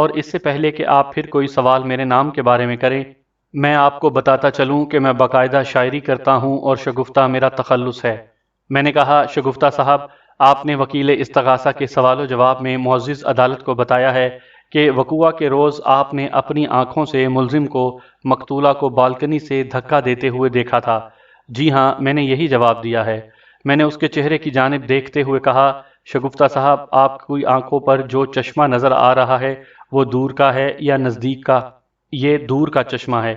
اور اس سے پہلے کہ آپ پھر کوئی سوال میرے نام کے بارے میں کریں، میں آپ کو بتاتا چلوں کہ میں باقاعدہ شاعری کرتا ہوں اور شگفتہ میرا تخلص ہے۔ میں نے کہا، شگفتہ صاحب، آپ نے وکیل استغاثہ کے سوال و جواب میں معزز عدالت کو بتایا ہے کہ وقوعہ کے روز آپ نے اپنی آنکھوں سے ملزم کو، مقتولہ کو بالکنی سے دھکا دیتے ہوئے دیکھا تھا۔ جی ہاں، میں نے یہی جواب دیا ہے۔ میں نے اس کے چہرے کی جانب دیکھتے ہوئے کہا، شگفتہ صاحب، آپ کی آنکھوں پر جو چشمہ نظر آ رہا ہے وہ دور کا ہے یا نزدیک کا؟ یہ دور کا چشمہ ہے۔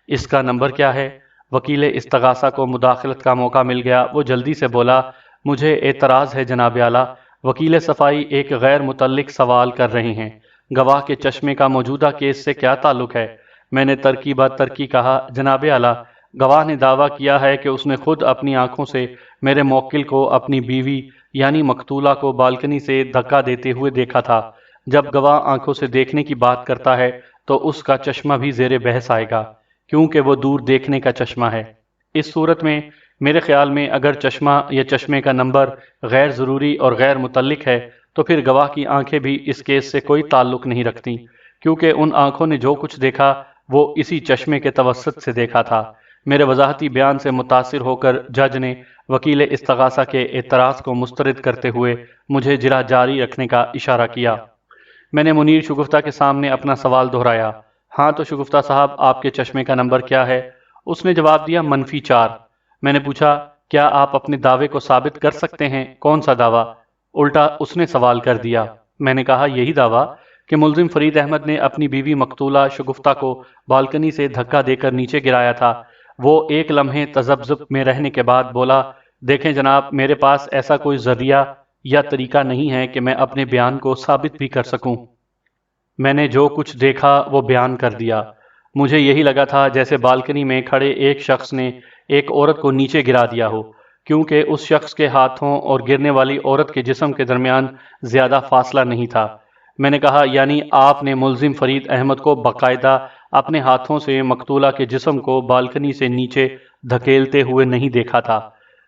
اس کا نمبر کیا ہے؟ وکیل استغاثہ کو مداخلت کا موقع مل گیا۔ وہ جلدی سے بولا، مجھے اعتراض ہے جناب اعلیٰ، وکیل صفائی ایک غیر متعلق سوال کر رہے ہیں۔ گواہ کے چشمے کا موجودہ کیس سے کیا تعلق ہے؟ میں نے ترکی بات ترکی کہا، جناب اعلیٰ، گواہ نے دعویٰ کیا ہے کہ اس نے خود اپنی آنکھوں سے میرے موکل کو اپنی بیوی یعنی مقتولہ کو بالکنی سے دھکا دیتے ہوئے دیکھا تھا۔ جب گواہ آنکھوں سے دیکھنے کی بات کرتا ہے تو اس کا چشمہ بھی زیر بحث آئے گا، کیونکہ وہ دور دیکھنے کا چشمہ ہے۔ اس صورت میں میرے خیال میں اگر چشمہ یا چشمے کا نمبر غیر ضروری اور غیر متعلق ہے تو پھر گواہ کی آنکھیں بھی اس کیس سے کوئی تعلق نہیں رکھتی، کیونکہ ان آنکھوں نے جو کچھ دیکھا وہ اسی چشمے کے توسط سے دیکھا تھا۔ میرے وضاحتی بیان سے متاثر ہو کر جج نے وکیل استغاثہ کے اعتراض کو مسترد کرتے ہوئے مجھے جرح جاری رکھنے کا اشارہ کیا۔ میں نے منیر شگفتہ کے سامنے اپنا سوال دہرایا، ہاں تو شگفتہ صاحب، آپ کے چشمے کا نمبر کیا ہے؟ اس نے جواب دیا، -4۔ میں نے پوچھا، کیا آپ اپنے دعوے کو ثابت کر سکتے ہیں؟ کون سا دعویٰ؟ الٹا اس نے سوال کر دیا۔ میں نے کہا، یہی دعویٰ کہ ملزم فرید احمد نے اپنی بیوی مقتولہ شگفتہ کو بالکنی سے دھکا دے کر نیچے گرایا تھا۔ وہ ایک لمحے تذبذب میں رہنے کے بعد بولا، دیکھیں جناب، میرے پاس ایسا کوئی ذریعہ یا طریقہ نہیں ہے کہ میں اپنے بیان کو ثابت بھی کر سکوں۔ میں نے جو کچھ دیکھا وہ بیان کر دیا۔ مجھے یہی لگا تھا جیسے بالکنی میں کھڑے ایک شخص نے ایک عورت کو نیچے گرا دیا ہو، کیونکہ اس شخص کے ہاتھوں اور گرنے والی عورت کے جسم کے درمیان زیادہ فاصلہ نہیں تھا۔ میں نے کہا، یعنی آپ نے ملزم فرید احمد کو باقاعدہ اپنے ہاتھوں سے مقتولہ کے جسم کو بالکنی سے نیچے دھکیلتے ہوئے نہیں دیکھا تھا؟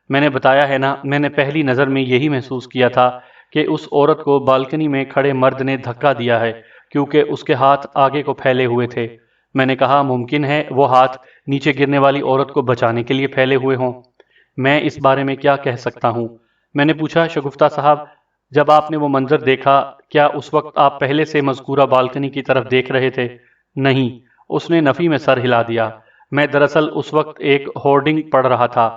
میں نے بتایا ہے نا، میں نے پہلی نظر میں یہی محسوس کیا تھا کہ اس عورت کو بالکنی میں کھڑے مرد نے دھکا دیا ہے، کیونکہ اس کے ہاتھ آگے کو پھیلے ہوئے تھے۔ میں نے کہا، ممکن ہے وہ ہاتھ نیچے گرنے والی عورت کو بچانے کے لیے پھیلے ہوئے ہوں۔ میں اس بارے میں کیا کہہ سکتا ہوں؟ میں نے پوچھا، شگفتہ صاحب، جب آپ نے وہ منظر دیکھا، کیا اس وقت آپ پہلے سے مذکورہ بالکنی کی طرف دیکھ رہے تھے؟ نہیں، اس نے نفی میں سر ہلا دیا۔ میں دراصل اس وقت ایک ہورڈنگ پڑھ رہا تھا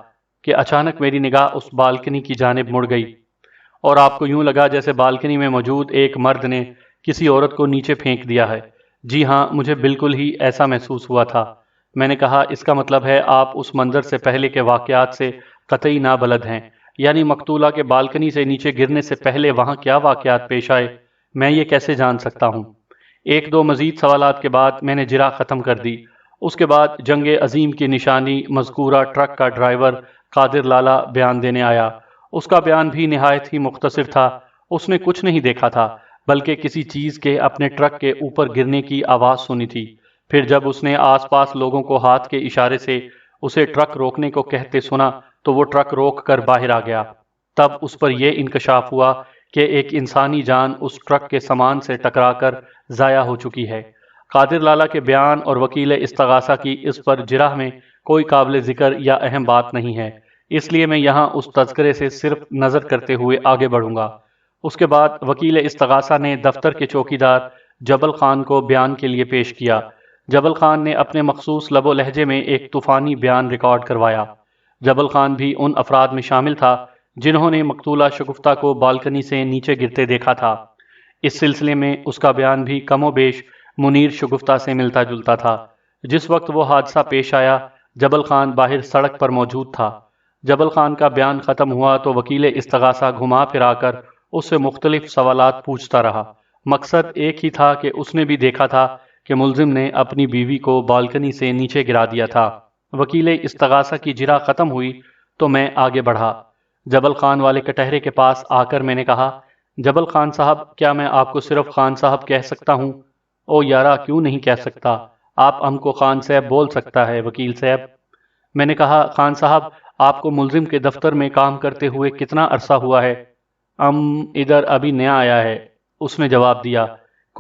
کہ اچانک میری نگاہ اس بالکنی کی جانب مڑ گئی، اور آپ کو یوں لگا جیسے بالکنی میں موجود ایک مرد نے کسی عورت کو نیچے پھینک دیا ہے۔ جی ہاں، مجھے بالکل ہی ایسا محسوس ہوا تھا۔ میں نے کہا، اس کا مطلب ہے آپ اس منظر سے پہلے کے واقعات سے قطعی نابلد ہیں، یعنی مقتولہ کے بالکنی سے نیچے گرنے سے پہلے وہاں کیا واقعات پیش آئے، میں یہ کیسے جان سکتا ہوں؟ ایک دو مزید سوالات کے بعد میں نے جرح ختم کر دی۔ اس کے بعد جنگ عظیم کی نشانی مذکورہ ٹرک کا ڈرائیور قادر لالہ بیان دینے آیا۔ اس کا بیان بھی نہایت ہی مختصر تھا۔ اس نے کچھ نہیں دیکھا تھا، بلکہ کسی چیز کے اپنے ٹرک کے اوپر گرنے کی آواز سنی تھی۔ پھر جب اس نے آس پاس لوگوں کو ہاتھ کے اشارے سے اسے ٹرک روکنے کو کہتے سنا تو وہ ٹرک روک کر باہر آ گیا۔ تب اس پر یہ انکشاف ہوا کہ ایک انسانی جان اس ٹرک کے سامان سے ٹکرا کر ضائع ہو چکی ہے۔ قادر لالہ کے بیان اور وکیل استغاثہ کی اس پر جرح میں کوئی قابل ذکر یا اہم بات نہیں ہے، اس لیے میں یہاں اس تذکرے سے صرف نظر کرتے ہوئے آگے بڑھوں گا۔ اس کے بعد وکیل استغاثہ نے دفتر کے چوکیدار جبل خان کو بیان کے لیے پیش کیا۔ جبل خان نے اپنے مخصوص لب و لہجے میں ایک طوفانی بیان ریکارڈ کروایا۔ جبل خان بھی ان افراد میں شامل تھا جنہوں نے مقتولہ شگفتہ کو بالکنی سے نیچے گرتے دیکھا تھا۔ اس سلسلے میں اس کا بیان بھی کم و بیش منیر شگفتہ سے ملتا جلتا تھا۔ جس وقت وہ حادثہ پیش آیا، جبل خان باہر سڑک پر موجود تھا۔ جبل خان کا بیان ختم ہوا تو وکیل استغاثہ گھما پھرا کر اس سے مختلف سوالات پوچھتا رہا۔ مقصد ایک ہی تھا کہ اس نے بھی دیکھا تھا کہ ملزم نے اپنی بیوی کو بالکنی سے نیچے گرا دیا تھا۔ وکیل استغاثہ کی جرح ختم ہوئی تو میں آگے بڑھا۔ جبل خان والے کٹہرے کے پاس آ کر میں نے کہا، جبل خان صاحب، کیا میں آپ کو صرف خان صاحب کہہ سکتا ہوں؟ او یارا، کیوں نہیں کہہ سکتا؟ آپ ہم کو خان صاحب بول سکتا ہے وکیل صاحب۔ میں نے کہا، خان صاحب، آپ کو ملزم کے دفتر میں کام کرتے ہوئے کتنا عرصہ ہوا ہے؟ ادھر ابھی نیا آیا ہے، اس نے جواب دیا۔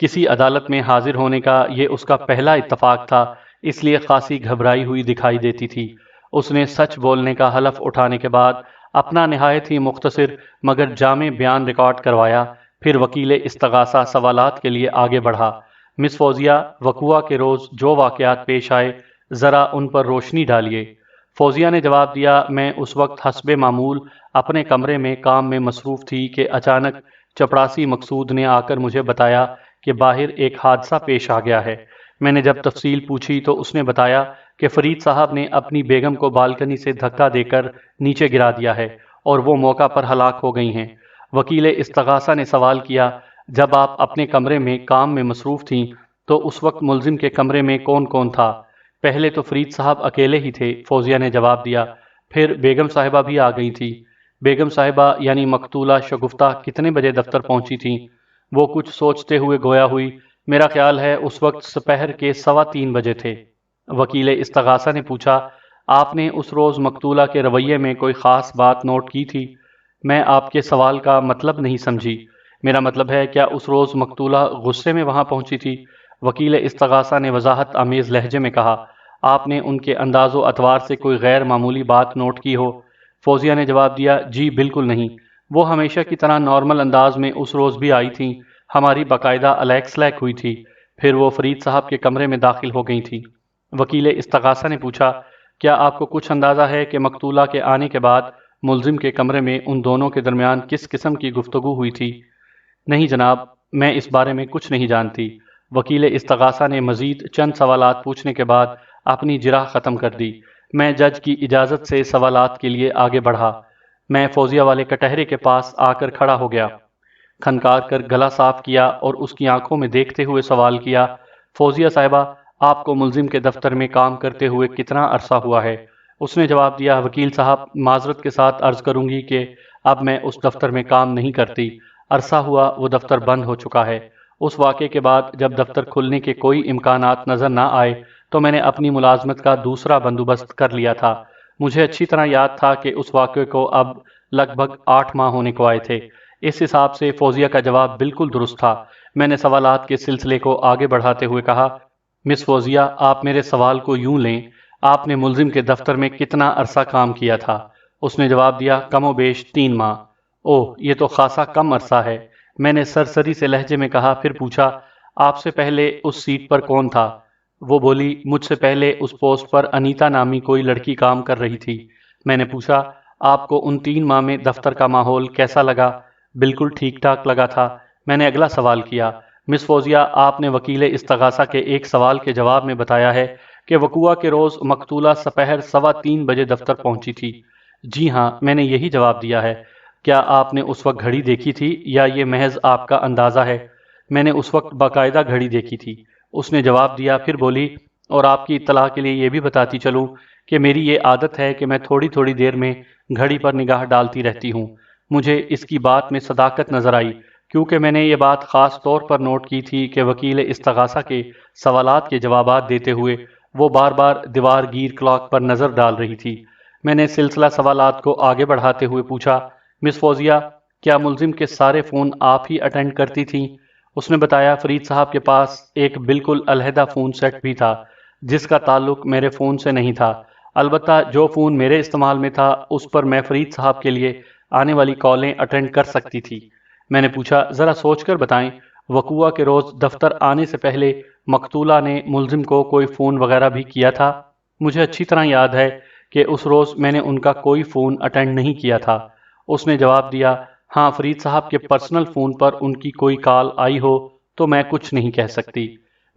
کسی عدالت میں حاضر ہونے کا یہ اس کا پہلا اتفاق تھا، اس لیے خاصی گھبرائی ہوئی دکھائی دیتی تھی۔ اس نے سچ بولنے کا حلف اٹھانے کے بعد اپنا نہایت ہی مختصر مگر جامع بیان ریکارڈ کروایا، پھر وکیل استغاثہ سوالات کے لیے آگے بڑھا۔ مس فوزیہ، وقوعہ کے روز جو واقعات پیش آئے ذرا ان پر روشنی ڈالیے۔ فوزیہ نے جواب دیا، میں اس وقت حسب معمول اپنے کمرے میں کام میں مصروف تھی کہ اچانک چپڑاسی مقصود نے آ کر مجھے بتایا کہ باہر ایک حادثہ پیش آ گیا ہے۔ میں نے جب تفصیل پوچھی تو اس نے بتایا کہ فرید صاحب نے اپنی بیگم کو بالکنی سے دھکا دے کر نیچے گرا دیا ہے اور وہ موقع پر ہلاک ہو گئی ہیں۔ وکیل استغاثہ نے سوال کیا، جب آپ اپنے کمرے میں کام میں مصروف تھیں تو اس وقت ملزم کے کمرے میں کون کون تھا؟ پہلے تو فرید صاحب اکیلے ہی تھے، فوزیہ نے جواب دیا، پھر بیگم صاحبہ بھی آ گئی تھی۔ بیگم صاحبہ یعنی مقتولہ شگفتہ کتنے بجے دفتر پہنچی تھیں؟ وہ کچھ سوچتے ہوئے گویا ہوئی، میرا خیال ہے اس وقت سپہر کے 3:15 بجے تھے۔ وکیل استغاثہ نے پوچھا، آپ نے اس روز مقتولہ کے رویے میں کوئی خاص بات نوٹ کی تھی؟ میں آپ کے سوال کا مطلب نہیں سمجھی۔ میرا مطلب ہے کیا اس روز مقتولہ غصے میں وہاں پہنچی تھی؟ وکیل استغاثہ نے وضاحت آمیز لہجے میں کہا، آپ نے ان کے انداز و اطوار سے کوئی غیر معمولی بات نوٹ کی ہو؟ فوزیہ نے جواب دیا، جی بالکل نہیں، وہ ہمیشہ کی طرح نارمل انداز میں اس روز بھی آئی تھیں، ہماری باقاعدہ الیک سلیک ہوئی تھی، پھر وہ فرید صاحب کے کمرے میں داخل ہو گئی تھیں۔ وکیل استغاثہ نے پوچھا، کیا آپ کو کچھ اندازہ ہے کہ مقتولہ کے آنے کے بعد ملزم کے کمرے میں ان دونوں کے درمیان کس قسم کی گفتگو ہوئی تھی؟ نہیں جناب، میں اس بارے میں کچھ نہیں جانتی۔ وکیل استغاثہ نے مزید چند سوالات پوچھنے کے بعد اپنی جرح ختم کر دی۔ میں جج کی اجازت سے سوالات کے لیے آگے بڑھا۔ میں فوزیہ والے کٹہرے کے پاس آ کر کھڑا ہو گیا، کھنکار کر گلا صاف کیا اور اس کی آنکھوں میں دیکھتے ہوئے سوال کیا، فوزیہ صاحبہ، آپ کو ملزم کے دفتر میں کام کرتے ہوئے کتنا عرصہ ہوا ہے؟ اس نے جواب دیا، وکیل صاحب، معذرت کے ساتھ عرض کروں گی کہ اب میں اس دفتر میں کام نہیں کرتی، عرصہ ہوا وہ دفتر بند ہو چکا ہے۔ اس واقعے کے بعد جب دفتر کھلنے کے کوئی امکانات نظر نہ آئے تو میں نے اپنی ملازمت کا دوسرا بندوبست کر لیا تھا۔ مجھے اچھی طرح یاد تھا کہ اس واقعے کو اب لگ بھگ 8 ماہ ہونے کو آئے تھے۔ اس حساب سے فوزیہ کا جواب بالکل درست تھا۔ میں نے سوالات کے سلسلے کو آگے بڑھاتے ہوئے کہا، مس فوزیہ، آپ میرے سوال کو یوں لیں، آپ نے ملزم کے دفتر میں کتنا عرصہ کام کیا تھا؟ اس نے جواب دیا، کم و بیش 3 ماہ۔ اوہ، یہ تو خاصا کم عرصہ ہے، میں نے سرسری سے لہجے میں کہا، پھر پوچھا، آپ سے پہلے اس سیٹ پر کون تھا؟ وہ بولی، مجھ سے پہلے اس پوسٹ پر انیتا نامی کوئی لڑکی کام کر رہی تھی۔ میں نے پوچھا، آپ کو ان 3 ماہ میں دفتر کا ماحول کیسا لگا؟ بالکل ٹھیک ٹھاک لگا تھا۔ میں نے اگلا سوال کیا، مس فوزیہ، آپ نے وکیل استغاثہ کے ایک سوال کے جواب میں بتایا ہے کہ وقوعہ کے روز مقتولہ سپہر 3:15 بجے دفتر پہنچی تھی۔ جی ہاں، میں نے یہی جواب دیا ہے۔ کیا آپ نے اس وقت گھڑی دیکھی تھی یا یہ محض آپ کا اندازہ ہے؟ میں نے اس وقت باقاعدہ گھڑی دیکھی تھی، اس نے جواب دیا، پھر بولی، اور آپ کی اطلاع کے لیے یہ بھی بتاتی چلوں کہ میری یہ عادت ہے کہ میں تھوڑی تھوڑی دیر میں گھڑی پر نگاہ ڈالتی رہتی ہوں۔ مجھے اس کی بات میں صداقت نظر آئی، کیونکہ میں نے یہ بات خاص طور پر نوٹ کی تھی کہ وکیل استغاثہ کے سوالات کے جوابات دیتے ہوئے وہ بار بار دیوار گیر کلاک پر نظر ڈال رہی تھی۔ میں نے سلسلہ سوالات کو آگے بڑھاتے ہوئے پوچھا، مس فوزیہ، کیا ملزم کے سارے فون آپ ہی اٹینڈ کرتی تھیں؟ اس نے بتایا، فرید صاحب کے پاس ایک بالکل علیحدہ فون سیٹ بھی تھا جس کا تعلق میرے فون سے نہیں تھا، البتہ جو فون میرے استعمال میں تھا اس پر میں فرید صاحب کے لیے آنے والی کالیں اٹینڈ کر سکتی تھی۔ میں نے پوچھا، ذرا سوچ کر بتائیں، وقوعہ کے روز دفتر آنے سے پہلے مقتولہ نے ملزم کو کوئی فون وغیرہ بھی کیا تھا؟ مجھے اچھی طرح یاد ہے کہ اس روز میں نے ان کا کوئی فون اٹینڈ نہیں کیا تھا۔ اس نے جواب دیا، ہاں، فرید صاحب کے پرسنل فون پر ان کی کوئی کال آئی ہو تو میں کچھ نہیں کہہ سکتی۔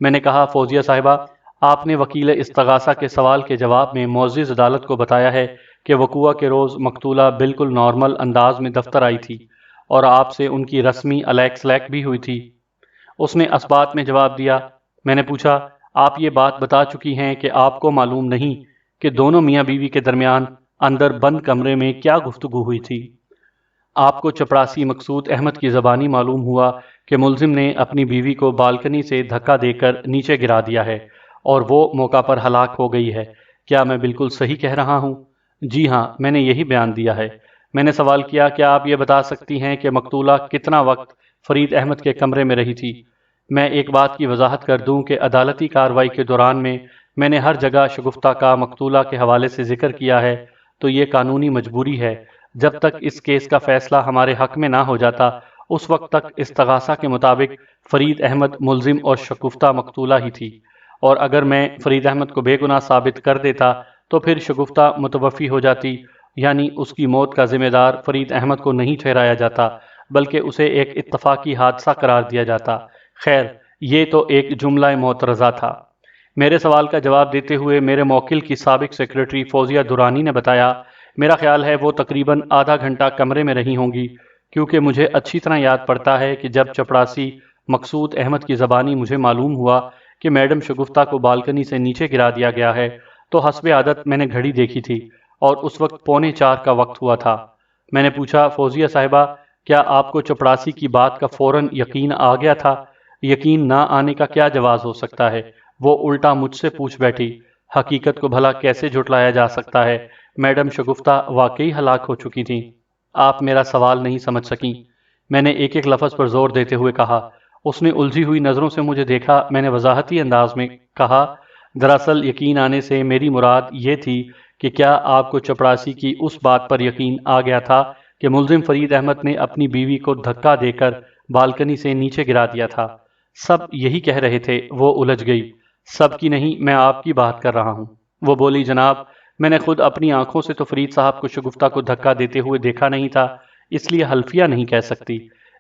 میں نے کہا، فوزیہ صاحبہ، آپ نے وکیل استغاثہ کے سوال کے جواب میں معزز عدالت کو بتایا ہے کہ وقوعہ کے روز مقتولہ بالکل نارمل انداز میں دفتر آئی تھی اور آپ سے ان کی رسمی الیک سلیک بھی ہوئی تھی۔ اس نے اثبات میں جواب دیا۔ میں نے پوچھا، آپ یہ بات بتا چکی ہیں کہ آپ کو معلوم نہیں کہ دونوں میاں بیوی کے درمیان اندر بند کمرے میں کیا گفتگو ہوئی تھی؟ آپ کو چپڑاسی مقصود احمد کی زبانی معلوم ہوا کہ ملزم نے اپنی بیوی کو بالکنی سے دھکا دے کر نیچے گرا دیا ہے اور وہ موقع پر ہلاک ہو گئی ہے۔ کیا میں بالکل صحیح کہہ رہا ہوں؟ جی ہاں، میں نے یہی بیان دیا ہے۔ میں نے سوال کیا، کیا آپ یہ بتا سکتی ہیں کہ مقتولہ کتنا وقت فرید احمد کے کمرے میں رہی تھی؟ میں ایک بات کی وضاحت کر دوں کہ عدالتی کارروائی کے دوران میں نے ہر جگہ شگفتہ کا مقتولہ کے حوالے سے ذکر کیا ہے، تو یہ قانونی مجبوری ہے۔ جب تک اس کیس کا فیصلہ ہمارے حق میں نہ ہو جاتا، اس وقت تک استغاثہ کے مطابق فرید احمد ملزم اور شگفتہ مقتولہ ہی تھی، اور اگر میں فرید احمد کو بے گناہ ثابت کر دیتا تو پھر شگفتہ متوفی ہو جاتی، یعنی اس کی موت کا ذمہ دار فرید احمد کو نہیں ٹھہرایا جاتا بلکہ اسے ایک اتفاقی حادثہ قرار دیا جاتا۔ خیر، یہ تو ایک جملہ معترضہ تھا۔ میرے سوال کا جواب دیتے ہوئے میرے موکل کی سابق سیکرٹری فوزیہ درانی نے بتایا، میرا خیال ہے وہ تقریباً آدھا گھنٹہ کمرے میں رہی ہوں گی، کیونکہ مجھے اچھی طرح یاد پڑتا ہے کہ جب چپڑاسی مقصود احمد کی زبانی مجھے معلوم ہوا کہ میڈم شگفتہ کو بالکنی سے نیچے گرا دیا گیا ہے، تو حسب عادت میں نے گھڑی دیکھی تھی اور اس وقت 3:45 کا وقت ہوا تھا۔ میں نے پوچھا، فوزیہ صاحبہ، کیا آپ کو چپڑاسی کی بات کا فوراً یقین آ گیا تھا؟ یقین نہ آنے کا کیا جواز ہو سکتا ہے؟ وہ الٹا مجھ سے پوچھ بیٹھی، حقیقت کو بھلا کیسے جھٹلایا جا سکتا ہے؟ میڈم شگفتہ واقعی ہلاک ہو چکی تھیں۔ آپ میرا سوال نہیں سمجھ سکیں۔ میں نے ایک ایک لفظ پر زور دیتے ہوئے کہا۔ اس نے الجھی ہوئی نظروں سے مجھے دیکھا۔ میں نے وضاحتی انداز میں کہا، دراصل یقین آنے سے میری مراد یہ تھی کہ کیا آپ کو چپڑاسی کی اس بات پر یقین آ گیا تھا کہ ملزم فرید احمد نے اپنی بیوی کو دھکا دے کر بالکنی سے نیچے گرا دیا تھا؟ سب یہی کہہ رہے تھے۔ وہ الجھ گئی۔ سب کی نہیں، میں آپ کی بات کر رہا ہوں۔ وہ بولی، جناب، میں نے خود اپنی آنکھوں سے تو فرید صاحب کو شگفتہ کو دھکا دیتے ہوئے دیکھا نہیں تھا، اس لیے حلفیہ نہیں کہہ سکتی۔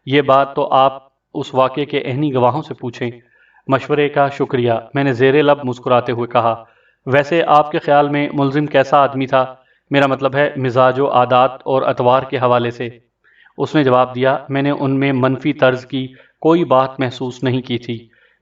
یہ بات تو آپ اس واقعے کے عینی گواہوں سے پوچھیں۔ مشورے کا شکریہ، میں نے زیر لب مسکراتے ہوئے کہا۔ ویسے آپ کے خیال میں ملزم کیسا آدمی تھا؟ میرا مطلب ہے مزاج و عادات اور اطوار کے حوالے سے۔ اس نے جواب دیا، میں نے ان میں منفی طرز کی کوئی بات محسوس نہیں کی تھی۔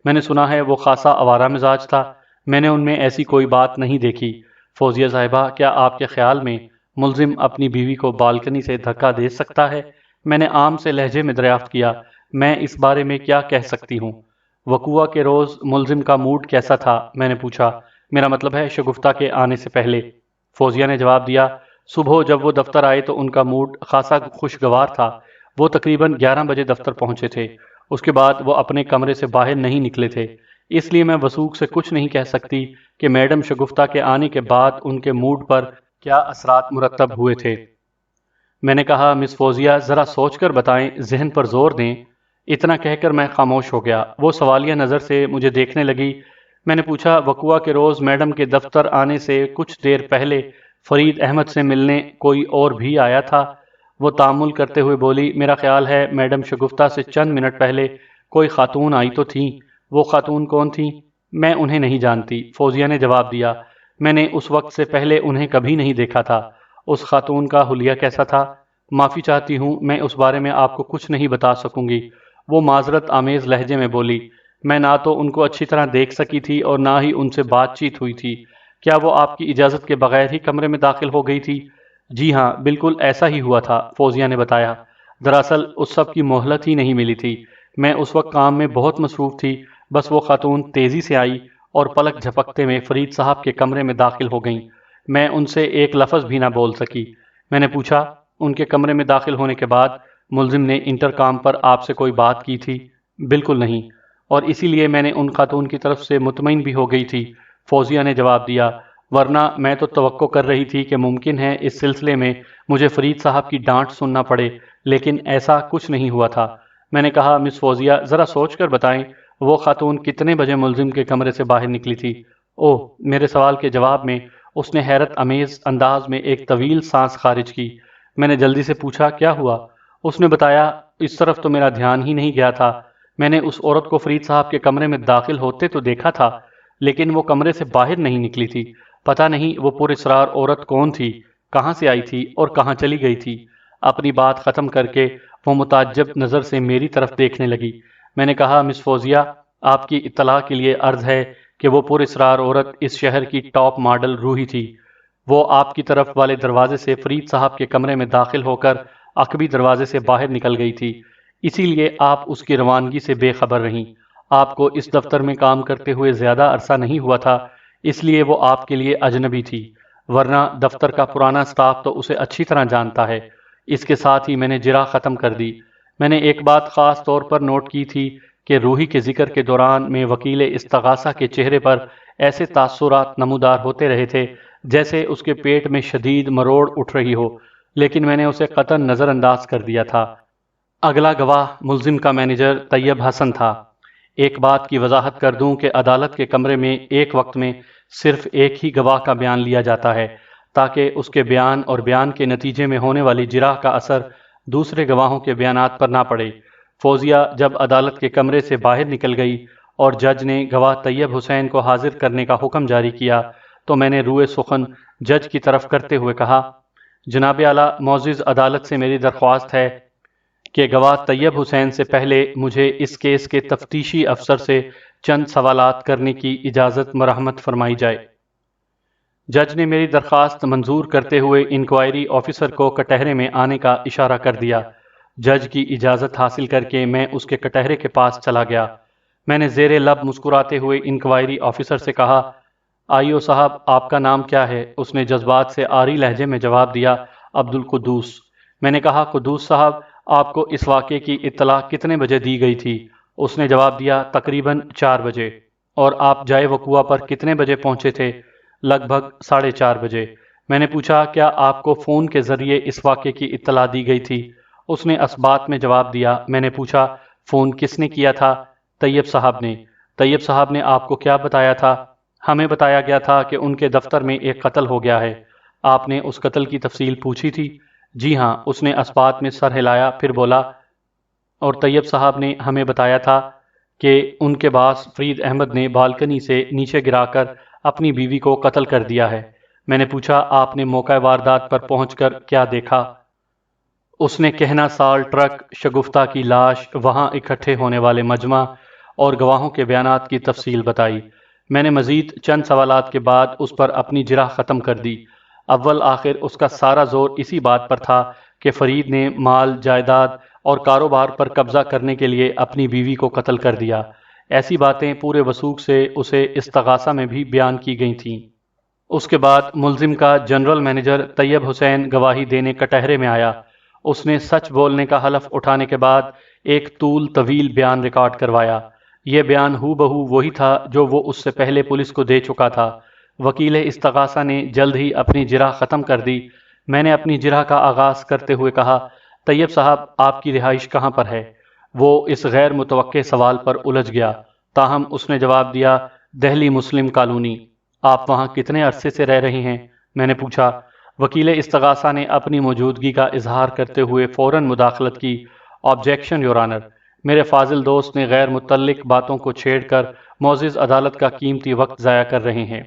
میں نے سنا ہے وہ خاصا آوارہ مزاج تھا۔ میں نے ان میں ایسی کوئی بات نہیں دیکھی۔ فوزیہ صاحبہ، کیا آپ کے خیال میں ملزم اپنی بیوی کو بالکنی سے دھکا دے سکتا ہے؟ میں نے عام سے لہجے میں دریافت کیا، میں اس بارے میں کیا کہہ سکتی ہوں؟ وقوعہ کے روز ملزم کا موڈ کیسا تھا؟ میں نے پوچھا، میرا مطلب ہے شگفتہ کے آنے سے پہلے۔ فوزیہ نے جواب دیا، صبح جب وہ دفتر آئے تو ان کا موڈ خاصا خوشگوار تھا۔ وہ تقریباً 11 بجے دفتر پہنچے تھے۔ اس کے بعد وہ اپنے کمرے سے باہر نہیں نکلے تھے، اس لیے میں وثوق سے کچھ نہیں کہہ سکتی کہ میڈم شگفتہ کے آنے کے بعد ان کے موڈ پر کیا اثرات مرتب ہوئے تھے۔ میں نے کہا، مس فوزیہ، ذرا سوچ کر بتائیں، ذہن پر زور دیں۔ اتنا کہہ کر میں خاموش ہو گیا۔ وہ سوالیہ نظر سے مجھے دیکھنے لگی۔ میں نے پوچھا، وقوعہ کے روز میڈم کے دفتر آنے سے کچھ دیر پہلے فرید احمد سے ملنے کوئی اور بھی آیا تھا؟ وہ تامل کرتے ہوئے بولی، میرا خیال ہے میڈم شگفتہ سے چند منٹ پہلے کوئی خاتون آئی تو تھیں۔ وہ خاتون کون تھیں؟ میں انہیں نہیں جانتی، فوزیہ نے جواب دیا۔ میں نے اس وقت سے پہلے انہیں کبھی نہیں دیکھا تھا۔ اس خاتون کا حلیہ کیسا تھا؟ معافی چاہتی ہوں، میں اس بارے میں آپ کو کچھ نہیں بتا سکوں گی، وہ معذرت آمیز لہجے میں بولی۔ میں نہ تو ان کو اچھی طرح دیکھ سکی تھی اور نہ ہی ان سے بات چیت ہوئی تھی۔ کیا وہ آپ کی اجازت کے بغیر ہی کمرے میں داخل ہو گئی تھی؟ جی ہاں، بالکل ایسا ہی ہوا تھا، فوزیہ نے بتایا۔ دراصل اس سب کی مہلت ہی نہیں ملی تھی۔ میں اس وقت کام میں بہت مصروف تھی، بس وہ خاتون تیزی سے آئی اور پلک جھپکتے میں فرید صاحب کے کمرے میں داخل ہو گئیں۔ میں ان سے ایک لفظ بھی نہ بول سکی۔ میں نے پوچھا، ان کے کمرے میں داخل ہونے کے بعد ملزم نے انٹرکام پر آپ سے کوئی بات کی تھی؟ بالکل نہیں، اور اسی لیے میں نے ان خاتون کی طرف سے مطمئن بھی ہو گئی تھی، فوزیہ نے جواب دیا، ورنہ میں تو توقع کر رہی تھی کہ ممکن ہے اس سلسلے میں مجھے فرید صاحب کی ڈانٹ سننا پڑے، لیکن ایسا کچھ نہیں ہوا تھا۔ میں نے کہا، مس فوزیہ، ذرا سوچ کر بتائیں، وہ خاتون کتنے بجے ملزم کے کمرے سے باہر نکلی تھی؟ اوہ، میرے سوال کے جواب میں اس نے حیرت امیز انداز میں ایک طویل سانس خارج کی۔ میں نے جلدی سے پوچھا، کیا ہوا؟ اس نے بتایا، اس طرف تو میرا دھیان ہی نہیں گیا تھا۔ میں نے اس عورت کو فرید صاحب کے کمرے میں داخل ہوتے تو دیکھا تھا، لیکن وہ کمرے سے باہر نہیں نکلی تھی۔ پتہ نہیں وہ پر اسرار عورت کون تھی، کہاں سے آئی تھی اور کہاں چلی گئی تھی؟ اپنی بات ختم کر کے وہ متعجب نظر سے میری طرف دیکھنے لگی۔ میں نے کہا، مس فوزیہ، آپ کی اطلاع کے لیے عرض ہے کہ وہ پر اسرار عورت اس شہر کی ٹاپ ماڈل روحی تھی۔ وہ آپ کی طرف والے دروازے سے فرید صاحب کے کمرے میں داخل ہو کر عقبی دروازے سے باہر نکل گئی تھی، اسی لیے آپ اس کی روانگی سے بے خبر رہیں۔ آپ کو اس دفتر میں کام کرتے ہوئے زیادہ عرصہ نہیں ہوا تھا، اس لیے وہ آپ کے لیے اجنبی تھی، ورنہ دفتر کا پرانا سٹاف تو اسے اچھی طرح جانتا ہے۔ اس کے ساتھ ہی میں نے جرح ختم کر دی۔ میں نے ایک بات خاص طور پر نوٹ کی تھی کہ روحی کے ذکر کے دوران میں وکیل استغاثہ کے چہرے پر ایسے تاثرات نمودار ہوتے رہے تھے جیسے اس کے پیٹ میں شدید مروڑ اٹھ رہی ہو، لیکن میں نے اسے قطعاً نظر انداز کر دیا تھا۔ اگلا گواہ ملزم کا مینیجر طیب حسن تھا۔ ایک بات کی وضاحت کر دوں کہ عدالت کے کمرے میں ایک وقت میں صرف ایک ہی گواہ کا بیان لیا جاتا ہے تاکہ اس کے بیان اور بیان کے نتیجے میں ہونے والی جرح کا اثر دوسرے گواہوں کے بیانات پر نہ پڑے۔ فوزیہ جب عدالت کے کمرے سے باہر نکل گئی اور جج نے گواہ طیب حسین کو حاضر کرنے کا حکم جاری کیا تو میں نے روئے سخن جج کی طرف کرتے ہوئے کہا، جناب اعلیٰ، معزز عدالت سے میری درخواست ہے کہ گواہ طیب حسین سے پہلے مجھے اس کیس کے تفتیشی افسر سے چند سوالات کرنے کی اجازت مرحمت فرمائی جائے۔ جج نے میری درخواست منظور کرتے ہوئے انکوائری آفیسر کو کٹہرے میں آنے کا اشارہ کر دیا۔ جج کی اجازت حاصل کر کے میں اس کے کٹہرے کے پاس چلا گیا۔ میں نے زیر لب مسکراتے ہوئے انکوائری آفیسر سے کہا، آئیو صاحب، آپ کا نام کیا ہے؟ اس نے جذبات سے آری لہجے میں جواب دیا، عبدالقدوس۔ میں نے کہا، قدوس صاحب، آپ کو اس واقعے کی اطلاع کتنے بجے دی گئی تھی؟ اس نے جواب دیا، تقریباً 4 بجے۔ اور آپ جائے وقوع پر کتنے بجے پہنچے تھے؟ لگ بھگ 4:30 بجے۔ میں نے پوچھا، کیا آپ کو فون کے ذریعے اس واقعے کی اطلاع دی گئی تھی؟ اس نے اسبات میں جواب دیا۔ میں نے پوچھا، فون کس نے کیا تھا؟ طیب صاحب نے۔ طیب صاحب نے آپ کو کیا بتایا تھا؟ ہمیں بتایا گیا تھا کہ ان کے دفتر میں ایک قتل ہو گیا ہے۔ آپ نے اس قتل کی تفصیل پوچھی تھی؟ جی ہاں۔ اس نے اسبات میں سر ہلایا، پھر بولا، اور طیب صاحب نے ہمیں بتایا تھا کہ ان کے باس فرید احمد نے بالکنی سے نیچے گرا کر اپنی بیوی کو قتل کر دیا ہے۔ میں نے پوچھا، آپ نے موقع واردات پر پہنچ کر کیا دیکھا؟ اس نے کہنا سال ٹرک، شگفتہ کی لاش، وہاں اکٹھے ہونے والے مجمع اور گواہوں کے بیانات کی تفصیل بتائی۔ میں نے مزید چند سوالات کے بعد اس پر اپنی جرح ختم کر دی۔ اول آخر اس کا سارا زور اسی بات پر تھا کہ فرید نے مال، جائیداد اور کاروبار پر قبضہ کرنے کے لیے اپنی بیوی کو قتل کر دیا۔ ایسی باتیں پورے وثوق سے اسے استغاثہ میں بھی بیان کی گئی تھیں۔ اس کے بعد ملزم کا جنرل مینیجر طیب حسین گواہی دینے کٹہرے میں آیا۔ اس نے سچ بولنے کا حلف اٹھانے کے بعد ایک طویل بیان ریکارڈ کروایا۔ یہ بیان ہو بہو وہی تھا جو وہ اس سے پہلے پولیس کو دے چکا تھا۔ وکیل استغاثہ نے جلد ہی اپنی جرح ختم کر دی۔ میں نے اپنی جرح کا آغاز کرتے ہوئے کہا، طیب صاحب، آپ کی رہائش کہاں پر ہے؟ وہ اس غیر متوقع سوال پر الجھ گیا، تاہم اس نے جواب دیا، دہلی مسلم کالونی۔ آپ وہاں کتنے عرصے سے رہ رہی ہیں؟ میں نے پوچھا۔ وکیل استغاثہ نے اپنی موجودگی کا اظہار کرتے ہوئے فوراً مداخلت کی، آبجیکشن یور آنر، میرے فاضل دوست نے غیر متعلق باتوں کو چھیڑ کر معزز عدالت کا قیمتی وقت ضائع کر رہے ہیں۔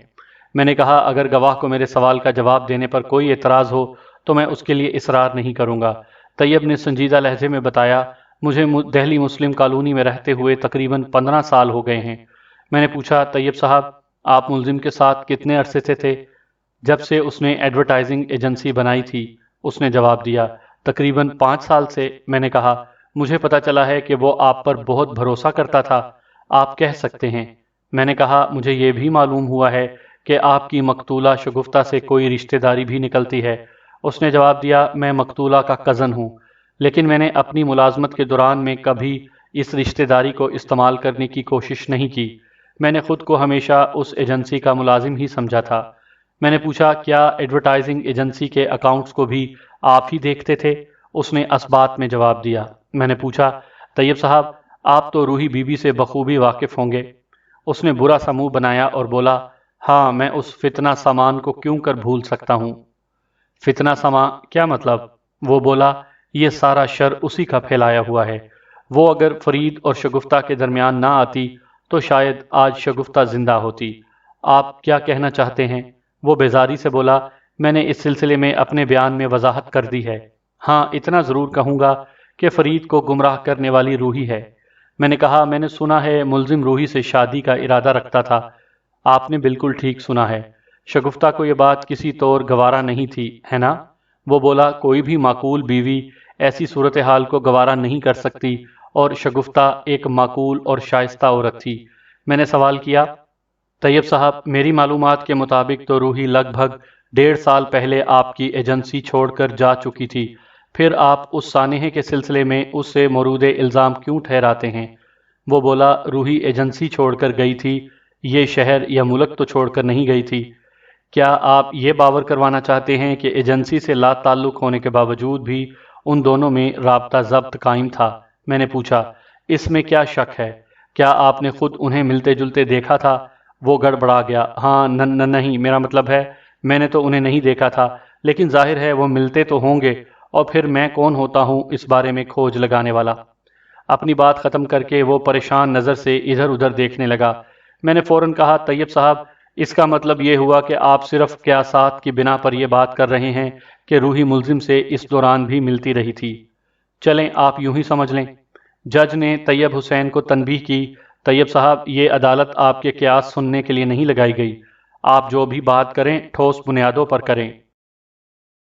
میں نے کہا، اگر گواہ کو میرے سوال کا جواب دینے پر کوئی اعتراض ہو تو میں اس کے لیے اصرار نہیں کروں گا۔ طیب نے سنجیدہ لہجے میں بتایا، مجھے دہلی مسلم کالونی میں رہتے ہوئے تقریباً 15 سال ہو گئے ہیں۔ میں نے پوچھا، طیب صاحب، آپ ملزم کے ساتھ کتنے عرصے سے تھے؟ جب سے اس نے ایڈورٹائزنگ ایجنسی بنائی تھی۔ اس نے جواب دیا، تقریباً 5 سال سے۔ میں نے کہا، مجھے پتا چلا ہے کہ وہ آپ پر بہت بھروسہ کرتا تھا۔ آپ کہہ سکتے ہیں۔ میں نے کہا، مجھے یہ بھی معلوم ہوا ہے کہ آپ کی مقتولہ شگفتہ سے کوئی رشتہ داری بھی نکلتی ہے۔ اس نے جواب دیا، میں مقتولہ کا کزن ہوں، لیکن میں نے اپنی ملازمت کے دوران میں کبھی اس رشتہ داری کو استعمال کرنے کی کوشش نہیں کی۔ میں نے خود کو ہمیشہ اس ایجنسی کا ملازم ہی سمجھا تھا۔ میں نے پوچھا، کیا ایڈورٹائزنگ ایجنسی کے اکاؤنٹس کو بھی آپ ہی دیکھتے تھے؟ اس نے اسبات میں جواب دیا۔ میں نے پوچھا، طیب صاحب، آپ تو روحی بی بی سے بخوبی واقف ہوں گے۔ اس نے برا سا منہ بنایا اور بولا، ہاں، میں اس فتنہ سامان کو کیوں کر بھول سکتا ہوں؟ فتنہ سما کیا مطلب؟ وہ بولا، یہ سارا شر اسی کا پھیلایا ہوا ہے۔ وہ اگر فرید اور شگفتہ کے درمیان نہ آتی تو شاید آج شگفتہ زندہ ہوتی۔ آپ کیا کہنا چاہتے ہیں؟ وہ بیزاری سے بولا، میں نے اس سلسلے میں اپنے بیان میں وضاحت کر دی ہے۔ ہاں، اتنا ضرور کہوں گا کہ فرید کو گمراہ کرنے والی روحی ہے۔ میں نے کہا، میں نے سنا ہے ملزم روحی سے شادی کا ارادہ رکھتا تھا۔ آپ نے بالکل ٹھیک سنا ہے۔ شگفتہ کو یہ بات کسی طور گوارا نہیں تھی، ہے نا؟ وہ بولا، کوئی بھی معقول بیوی ایسی صورتحال کو گوارا نہیں کر سکتی، اور شگفتہ ایک معقول اور شائستہ عورت تھی۔ میں نے سوال کیا، طیب صاحب، میری معلومات کے مطابق تو روحی لگ بھگ 1.5 سال پہلے آپ کی ایجنسی چھوڑ کر جا چکی تھی، پھر آپ اس سانحے کے سلسلے میں اس سے مورود الزام کیوں ٹھہراتے ہیں؟ وہ بولا روحی ایجنسی چھوڑ کر گئی تھی، یہ شہر یا ملک تو چھوڑ کر نہیں گئی تھی۔ کیا آپ یہ باور کروانا چاہتے ہیں کہ ایجنسی سے لا تعلق ہونے کے باوجود بھی ان دونوں میں رابطہ ضبط قائم تھا؟ میں نے پوچھا۔ اس میں کیا شک ہے؟ کیا آپ نے خود انہیں ملتے جلتے دیکھا تھا؟ وہ گڑبڑا گیا۔ ہاں نہیں، میرا مطلب ہے میں نے تو انہیں نہیں دیکھا تھا، لیکن ظاہر ہے وہ ملتے تو ہوں گے، اور پھر میں کون ہوتا ہوں اس بارے میں کھوج لگانے والا۔ اپنی بات ختم کر کے وہ پریشان نظر سے ادھر ادھر دیکھنے لگا۔ میں نے فوراً کہا، طیب صاحب، اس کا مطلب یہ ہوا کہ آپ صرف قیاسات کی بنا پر یہ بات کر رہے ہیں کہ روحی ملزم سے اس دوران بھی ملتی رہی تھی۔ چلیں آپ یوں ہی سمجھ لیں۔ جج نے طیب حسین کو تنبیہ کی، طیب صاحب، یہ عدالت آپ کے قیاس سننے کے لیے نہیں لگائی گئی۔ آپ جو بھی بات کریں ٹھوس بنیادوں پر کریں۔